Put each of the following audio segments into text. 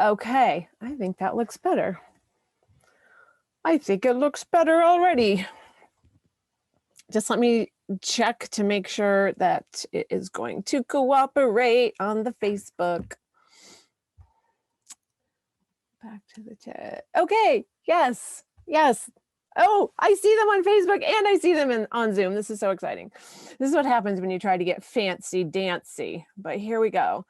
Okay, I think that looks better. I think it looks better already. Just let me check to make sure that it is going to cooperate on the Facebook. Back to the chat. Okay, yes, yes. Oh, I see them on Facebook and I see them on Zoom. This is so exciting. This is what happens when you try to get fancy dancy. But here we go.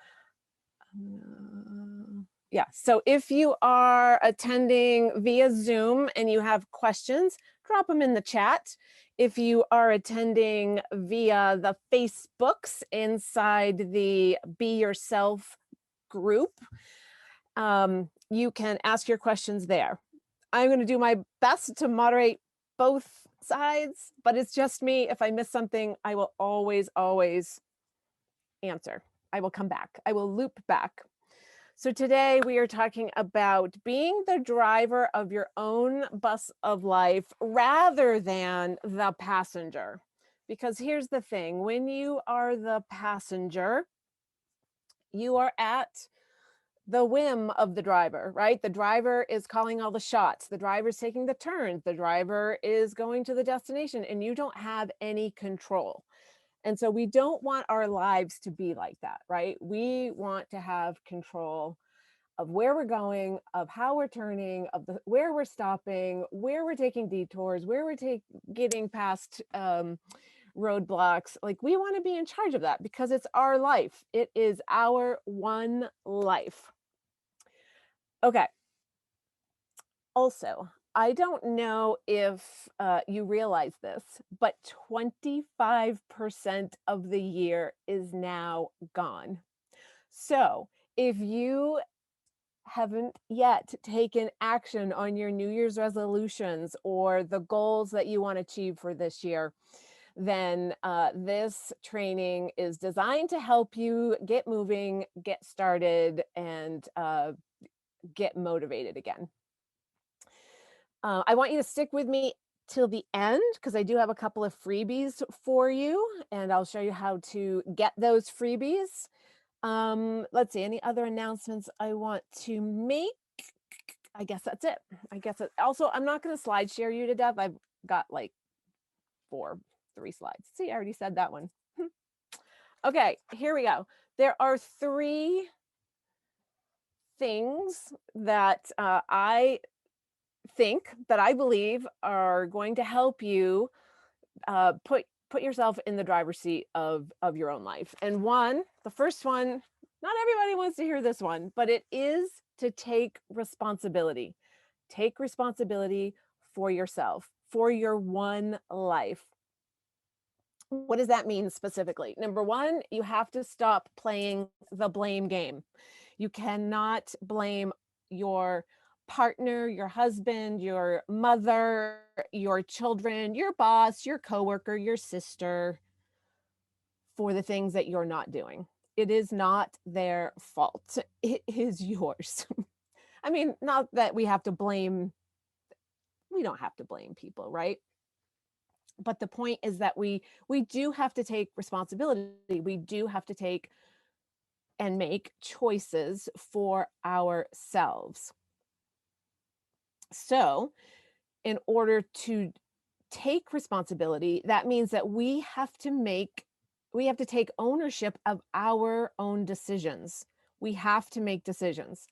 Yeah, so if you are attending via Zoom and you have questions, drop them in the chat. If you are attending via the Facebooks inside the Be Yourself group, you can ask your questions there. I'm going to do my best to moderate both sides, but it's just me. If I miss something, I will always answer. I will come back. I will loop back. So today we are talking about being the driver of your own bus of life rather than the passenger. Because here's the thing, when you are the passenger, you are at the whim of the driver, right? The driver is calling all the shots. The driver's taking the turns. The driver is going to the destination and you don't have any control. And so we don't want our lives to be like that, right? We want to have control of where we're going, of how we're turning, of where we're stopping, where we're taking detours, where we're getting past roadblocks. Like we want to be in charge of that because it's our life. It is our one life. Okay. Also, I don't know if you realize this, but 25% of the year is now gone. So if you haven't yet taken action on your New Year's resolutions or the goals that you want to achieve for this year, then this training is designed to help you get moving, get started, and get motivated again. I want you to stick with me till the end because I do have a couple of freebies for you, and I'll show you how to get those freebies. Let's see, any other announcements I want to make? I guess that's it. Also, I'm not going to slide share you to death. I've got like 3 slides. See, I already said that one. Okay, here we go. There are 3 things that I think that I believe are going to help you put yourself in the driver's seat of your own life. And the first one, not everybody wants to hear this one, but it is to take responsibility. Take responsibility for yourself, for your one life. What does that mean specifically? Number 1, you have to stop playing the blame game. You cannot blame your partner, your husband, your mother, your children, your boss, your coworker, your sister for the things that you're not doing. It is not their fault. It is yours. I mean, not that we don't have to blame people, right? But the point is that we do have to take responsibility. We do have to take and make choices for ourselves. So, in order to take responsibility, that means that we have to take ownership of our own decisions. We have to make decisions.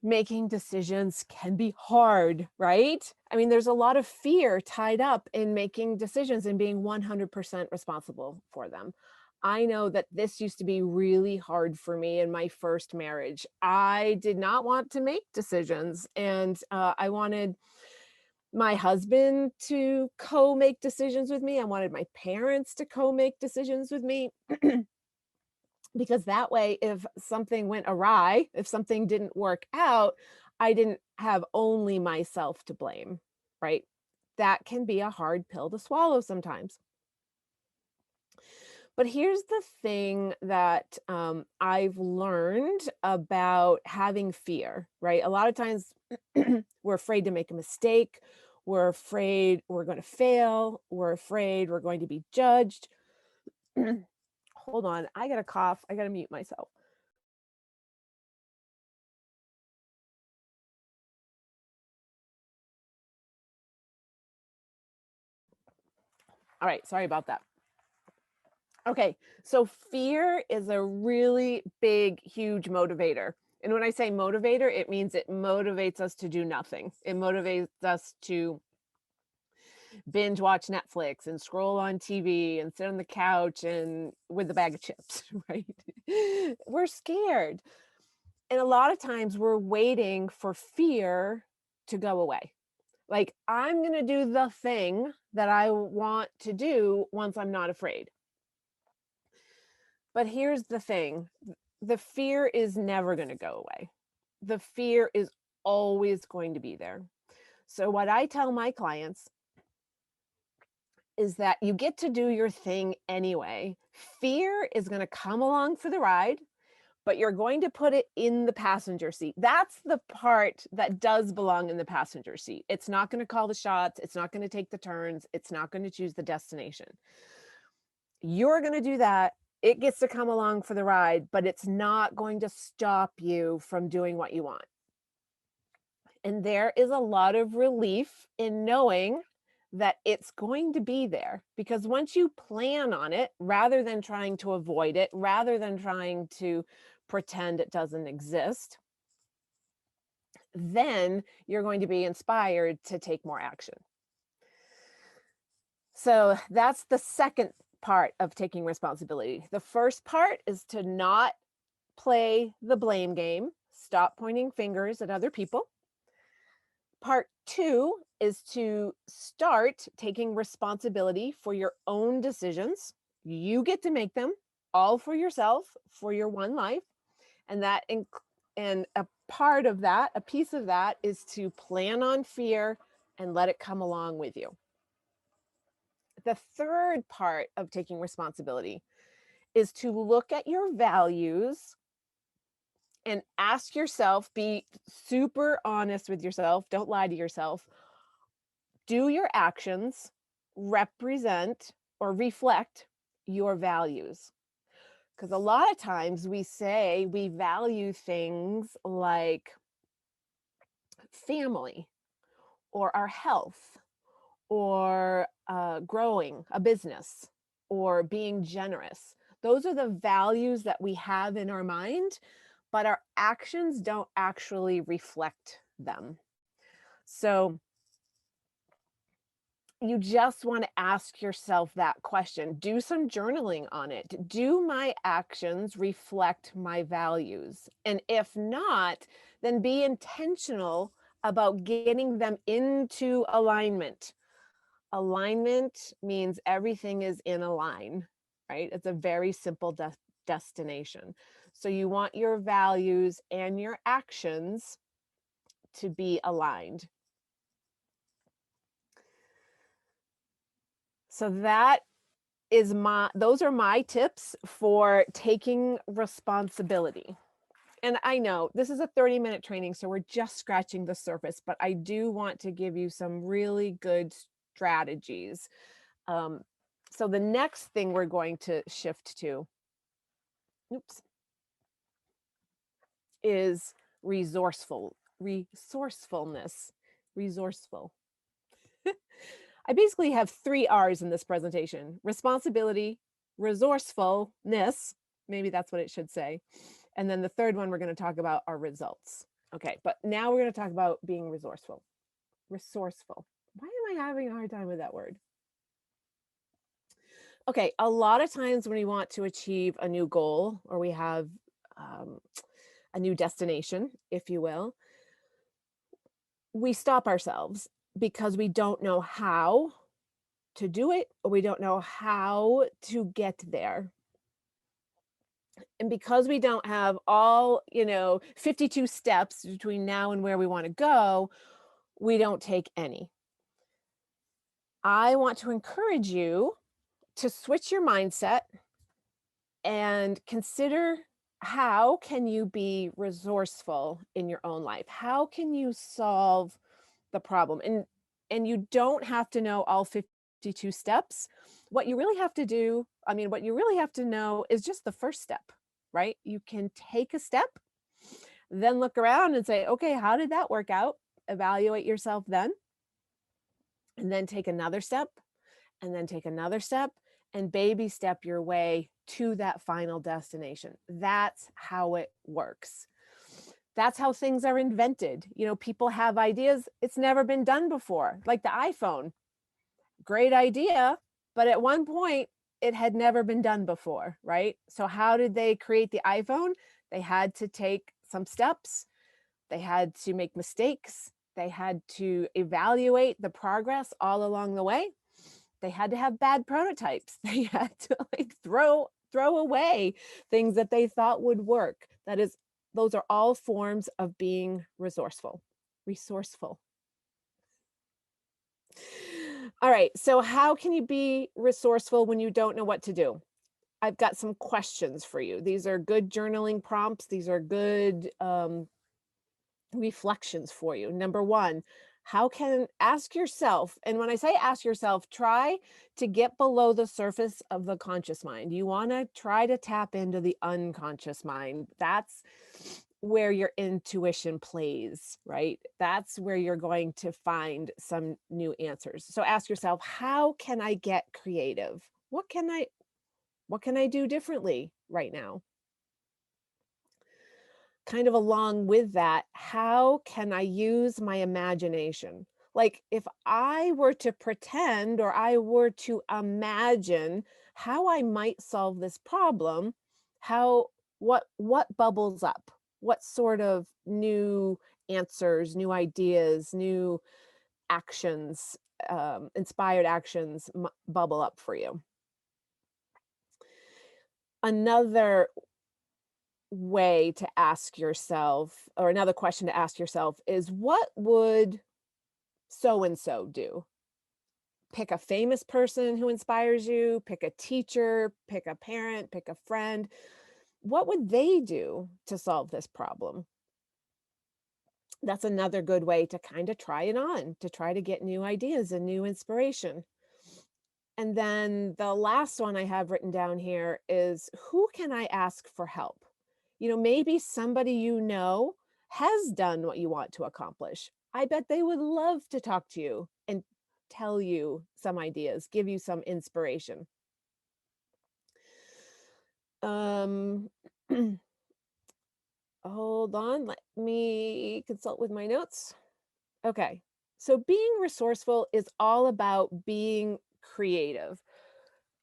Making decisions can be hard, right? I mean, there's a lot of fear tied up in making decisions and being 100% responsible for them. I know that this used to be really hard for me in my first marriage. I did not want to make decisions, and I wanted my husband to co-make decisions with me. I wanted my parents to co-make decisions with me. Because that way, if something went awry, if something didn't work out, I didn't have only myself to blame, right? That can be a hard pill to swallow sometimes. But here's the thing that I've learned about having fear, right? A lot of times we're afraid to make a mistake. We're afraid we're going to fail. We're afraid we're going to be judged. Hold on, I got a cough. I got to mute myself. All right, sorry about that. Okay, so fear is a really big, huge motivator. And when I say motivator, it means it motivates us to do nothing. It motivates us to binge watch Netflix and scroll on TV and sit on the couch and with a bag of chips, right? We're scared. And a lot of times we're waiting for fear to go away. Like, I'm going to do the thing that I want to do once I'm not afraid. But here's the thing, the fear is never going to go away. The fear is always going to be there. So, what I tell my clients is that you get to do your thing anyway. Fear is going to come along for the ride, but you're going to put it in the passenger seat. That's the part that does belong in the passenger seat. It's not going to call the shots. It's not going to take the turns. It's not going to choose the destination. You're going to do that. It gets to come along for the ride, but it's not going to stop you from doing what you want. And there is a lot of relief in knowing that it's going to be there, because once you plan on it, rather than trying to avoid it, rather than trying to pretend it doesn't exist, then you're going to be inspired to take more action. So that's the second part of taking responsibility. The first part is to not play the blame game, stop pointing fingers at other people. Part two is to start taking responsibility for your own decisions. You get to make them all for yourself, for your one life. And and a part of that, a piece of that, is to plan on fear and let it come along with you. The third part of taking responsibility is to look at your values and ask yourself, be super honest with yourself, don't lie to yourself. Do your actions represent or reflect your values? Because a lot of times we say we value things like family or our health or growing a business or being generous. Those are the values that we have in our mind, but our actions don't actually reflect them. So you just want to ask yourself that question. Do some journaling on it. Do my actions reflect my values? And if not, then be intentional about getting them into alignment. Alignment means everything is in a line, right? It's a very simple destination. So you want your values and your actions to be aligned. So those are my tips for taking responsibility. And I know this is a 30-minute training, so we're just scratching the surface, but I do want to give you some really good strategies. So the next thing we're going to shift to, is resourcefulness. Resourceful. I basically have 3 R's in this presentation: responsibility, resourcefulness, maybe that's what it should say. And then the third one we're going to talk about are results. Okay, but now we're going to talk about being resourceful. Resourceful. Why am I having a hard time with that word? Okay, a lot of times when we want to achieve a new goal, or we have a new destination, if you will, we stop ourselves because we don't know how to do it, or we don't know how to get there. And because we don't have all, 52 steps between now and where we want to go, we don't take any. I want to encourage you to switch your mindset and consider, how can you be resourceful in your own life? How can you solve the problem? And you don't have to know all 52 steps. What you really have to do, what you really have to know is just the first step, right? You can take a step, then look around and say, okay, how did that work out? Evaluate yourself then, and then take another step and then take another step and baby step your way to that final destination. That's how it works. That's how things are invented. You know, people have ideas, it's never been done before, like the iPhone. Great idea, but at one point it had never been done before, right? So how did they create the iPhone? They had to take some steps, they had to make mistakes, they had to evaluate the progress all along the way. They had to have bad prototypes. They had to like throw away things that they thought would work. That is, those are all forms of being resourceful. Resourceful. All right, so how can you be resourceful when you don't know what to do? I've got some questions for you. These are good journaling prompts. These are good reflections for you. Number one, how can ask yourself, and when I say ask yourself, try to get below the surface of the conscious mind. You want to try to tap into the unconscious mind. That's where your intuition plays, right? That's where you're going to find some new answers. So ask yourself, how can I get creative? What can I do differently right now? Kind of along with that, how can I use my imagination? Like if I were to pretend or I were to imagine how I might solve this problem, how what bubbles up? What sort of new answers, new ideas, new actions, inspired actions bubble up for you? Another way to ask yourself, or another question to ask yourself, is what would so and so do? Pick a famous person who inspires you, pick a teacher, pick a parent, pick a friend. What would they do to solve this problem? That's another good way to kind of try it on, to try to get new ideas and new inspiration. And then the last one I have written down here is, who can I ask for help? You know, maybe somebody you know has done what you want to accomplish. I bet they would love to talk to you and tell you some ideas, give you some inspiration. Um, hold on, let me consult with my notes. Okay. So being resourceful is all about being creative.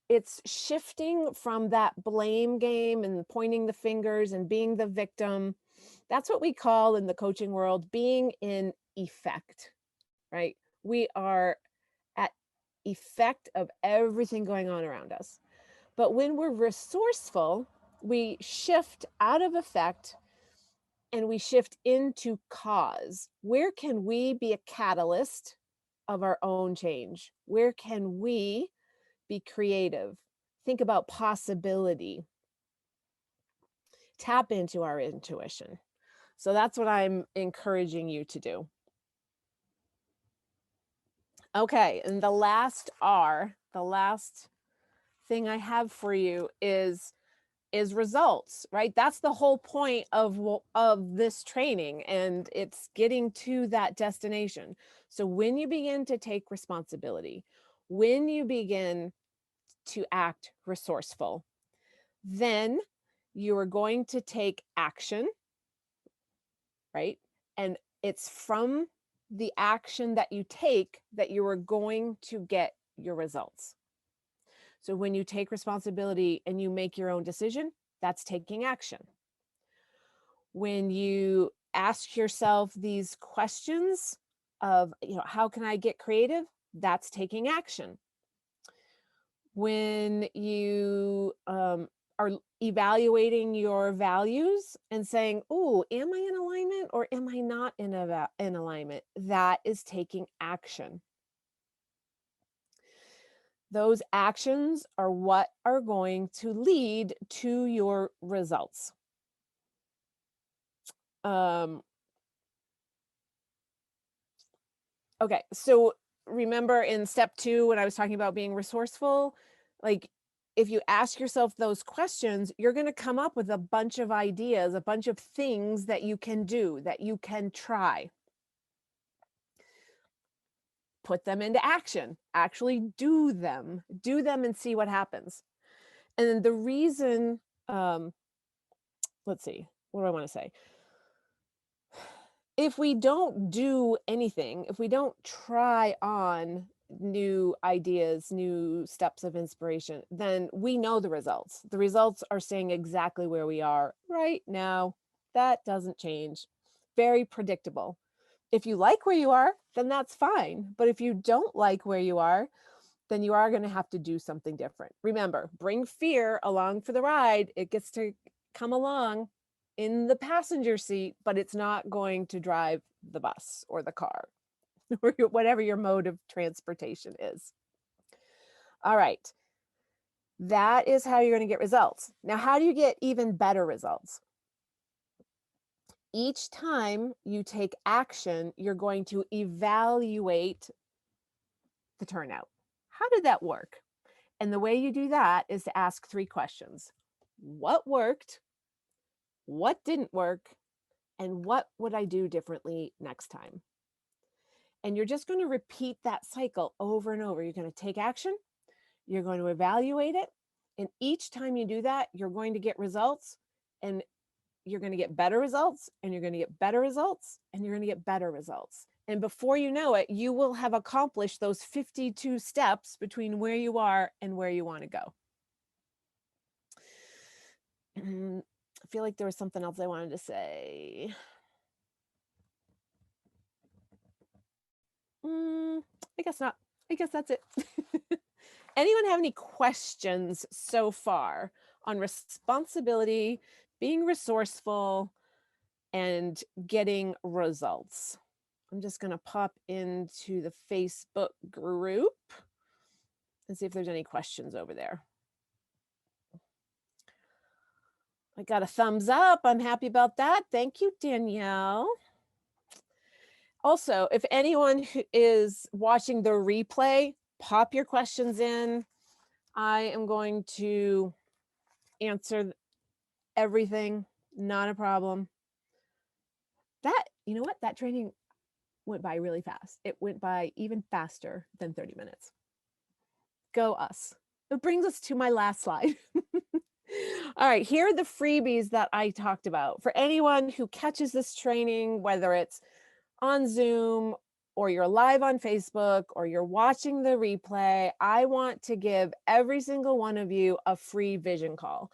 It's shifting from that blame game and pointing the fingers and being the victim. That's what we call in the coaching world being in effect, right? We are at effect of everything going on around us. But when we're resourceful, we shift out of effect and we shift into cause. Where can we be a catalyst of our own change? Where can we be creative? Think about possibility. Tap into our intuition. So that's what I'm encouraging you to do. Okay, and the last R, the last thing I have for you is results, right? That's the whole point of this training, and it's getting to that destination. So when you begin to take responsibility, when you begin to act resourceful, then you are going to take action, right? And it's from the action that you take that you are going to get your results. So when you take responsibility and you make your own decision, that's taking action. When you ask yourself these questions of, how can I get creative? That's taking action. When you are evaluating your values and saying, oh, am I in alignment or am I not in alignment? That is taking action. Those actions are what are going to lead to your results. Okay, so remember in step 2 when I was talking about being resourceful, like if you ask yourself those questions, you're going to come up with a bunch of ideas, a bunch of things that you can do, that you can try. put them into action, actually do them and see what happens. And then the reason, let's see, what do I want to say? If we don't do anything, if we don't try on new ideas, new steps of inspiration, then we know the results. The results are staying exactly where we are right now. That doesn't change. Very predictable. If you like where you are, then that's fine. But if you don't like where you are, then you are going to have to do something different. Remember, bring fear along for the ride. It gets to come along in the passenger seat, but it's not going to drive the bus or the car or whatever your mode of transportation is. All right. That is how you're going to get results. Now, how do you get even better results? Each time you take action, you're going to evaluate the turnout. How did that work? And the way you do that is to ask 3 questions. What worked? What didn't work? And what would I do differently next time? And you're just going to repeat that cycle over and over. You're going to take action, you're going to evaluate it, and each time you do that, you're going to get results, and you're going to get better results, and you're going to get better results, and you're going to get better results. And before you know it, you will have accomplished those 52 steps between where you are and where you want to go. I feel like there was something else I wanted to say. I guess not. I guess that's it. Anyone have any questions so far on responsibility, being resourceful, and getting results? I'm just going to pop into the Facebook group and see if there's any questions over there. I got a thumbs up. I'm happy about that. Thank you, Danielle. Also, if anyone who is watching the replay, pop your questions in. I am going to answer everything, not a problem. That, you know what? That training went by really fast. It went by even faster than 30 minutes. Go us. It brings us to my last slide. All right, here are the freebies that I talked about. For anyone who catches this training, whether it's on Zoom or you're live on Facebook or you're watching the replay, I want to give every single one of you a free vision call.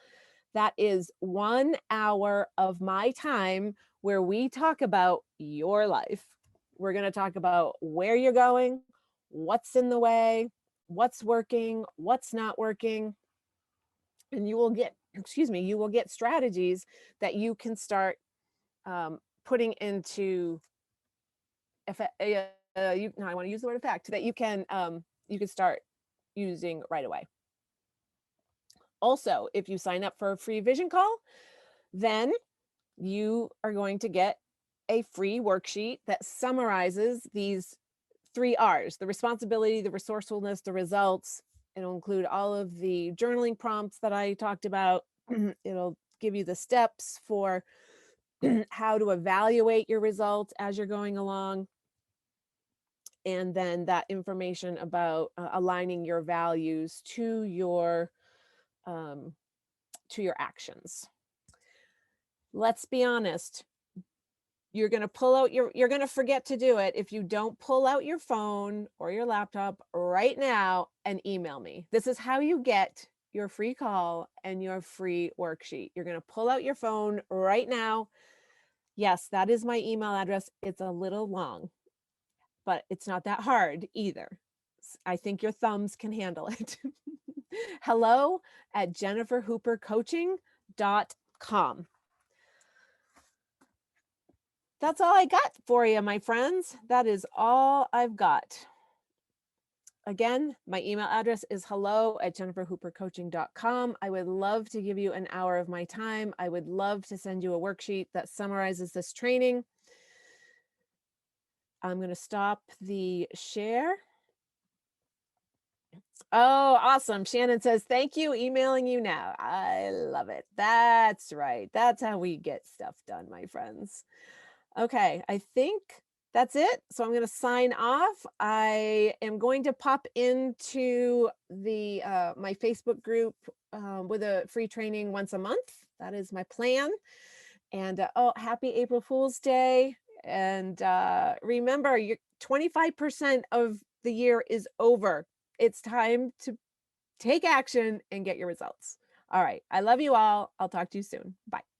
That is 1 hour of my time where we talk about your life. We're going to talk about where you're going, what's in the way, what's working, what's not working. And you will get, you will get strategies that you can start putting into effect. I want to use the word effect that you can start using right away. Also, if you sign up for a free vision call, then you are going to get a free worksheet that summarizes these 3 R's: the responsibility, the resourcefulness, the results. It'll include all of the journaling prompts that I talked about. It'll give you the steps for how to evaluate your results as you're going along. And then that information about aligning your values to your actions. Let's be honest. You're going to pull out you're going to forget to do it if you don't pull out your phone or your laptop right now and email me. This is how you get your free call and your free worksheet. You're going to pull out your phone right now. Yes, that is my email address. It's a little long, but it's not that hard either. I think your thumbs can handle it. hello@jenniferhoopercoaching.com. That's all I got for you, my friends. That is all I've got. Again, my email address is hello@jenniferhoopercoaching.com. I would love to give you an hour of my time. I would love to send you a worksheet that summarizes this training. I'm going to stop the share. Oh, awesome. Shannon says, thank you, emailing you now. I love it. That's right. That's how we get stuff done, my friends. Okay, I think That's it. So I'm going to sign off. I am going to pop into the my Facebook group with a free training once a month. That is my plan. And oh, happy April Fool's Day! And remember, your 25% of the year is over. It's time to take action and get your results. All right. I love you all. I'll talk to you soon. Bye.